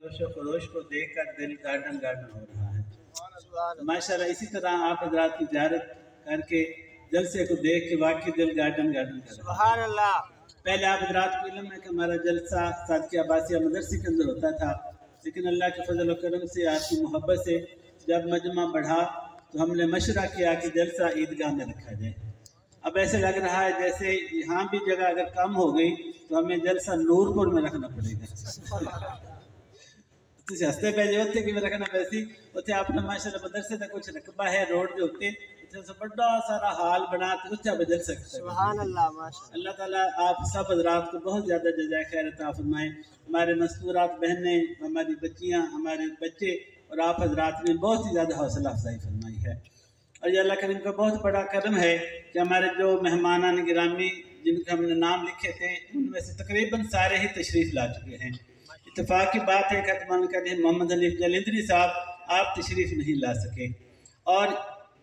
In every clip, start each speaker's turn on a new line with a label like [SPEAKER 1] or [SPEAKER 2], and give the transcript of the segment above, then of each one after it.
[SPEAKER 1] जोश و खरोश को देख कर दिल गार्डन गार्डन हो रहा है। माशाल्लाह इसी तरह आप हज़रात की ज़ियारत करके जलसे को देख के वाकई दिल गार्डन गार्डन कर रहा है। सुभान अल्लाह। पहले आप हज़रात को इल्म है कि हमारा जलसा सादकिया आबासिया मदरसे के अंदर होता था, लेकिन अल्लाह के फजल व करम से आपकी मोहब्बत से जब मजमा बढ़ा तो हमने मशवरा किया कि जलसा ईदगाह में रखा जाए। अब ऐसे लग रहा है जैसे यहाँ भी जगह अगर कम हो गई तो हमें जलसा नूरपुर में रखना पड़ेगा। हस्ते पे जो उत्थे कि रखना पैसी उत्थे अपना माशाल्लाह मदरसे का कुछ रकबा है, रोड के उत्ते उत्थे बड़ा सारा हाल बना के उत्थे बदल सकते हैं। सुभान अल्लाह माशाल्लाह। अल्लाह ताला आप सब हज़रात को बहुत ज़्यादा जज़ाए खैर अता फरमाए। हमारे मस्तूरात बहनें, हमारी बच्चियाँ, हमारे बच्चे और आप हज़रात ने बहुत ही ज़्यादा हौसला अफजाई फरमाई है। और ये अल्लाह करीम का बहुत बड़ा करम है कि हमारे जो मेहमानान गिरामी जिनके हमने नाम लिखे थे उनमें से तकरीबन सारे ही तशरीफ़ ला चुके हैं। इत्तेफाक की बात है कि मोहम्मद अली जलंधरी साहब आप तशरीफ़ नहीं ला सके। और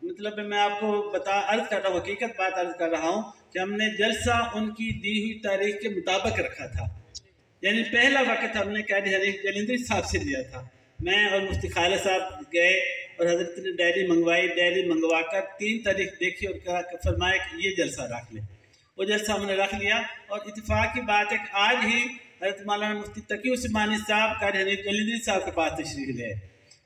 [SPEAKER 1] मतलब मैं आपको अर्ज़ कर रहा हूँ, हकीकत बात अर्ज़ कर रहा हूँ कि हमने जलसा उनकी दी हुई तारीख के मुताबिक रखा था। यानी पहला वक्त हमने कैदी हनीफ जलंधरी साहब से लिया था। मैं और मुफ्ती खालिद साहब गए और हज़रत ने डायरी मंगवाई। डायरी मंगवा कर 3 तारीख देखी और फरमाया कि ये जलसा रख ले। वो जलसा हमने रख लिया। और इत्तेफाक की बात है कि आज ही हज़रत मौलाना मुफ्ती तकी उस्मानी साहब कैदी हनीफ जलंधरी साहब के पास तशरीफ़ ले।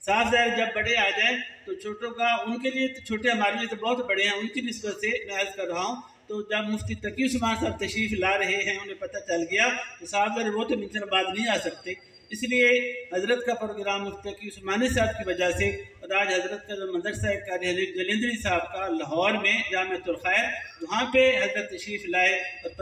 [SPEAKER 1] साफ ज़ाहिर जब बड़े आ जाएँ तो छोटों का उनके लिए तो छोटे हमारे लिए तो बहुत बड़े हैं, उनकी निस्बत से मैं अर्ज़ कर रहा हूँ। तो जब मुफ्ती तकी उस्मान साहब तशरीफ़ ला रहे हैं, उन्हें पता चल गया तो साफ ज़ाहिर वो तो मिनट बाद नहीं आ सकते, इसलिए हज़रत का प्रोग्राम मुफ्ती तकी उस्मानी साहब की वजह से और आज हज़रत का जो मदरसा है कैदी हनीफ जलंधरी साहब का लाहौर में जामिअतुल खैर, वहाँ पे हज़रत तशरीफ़ लाए और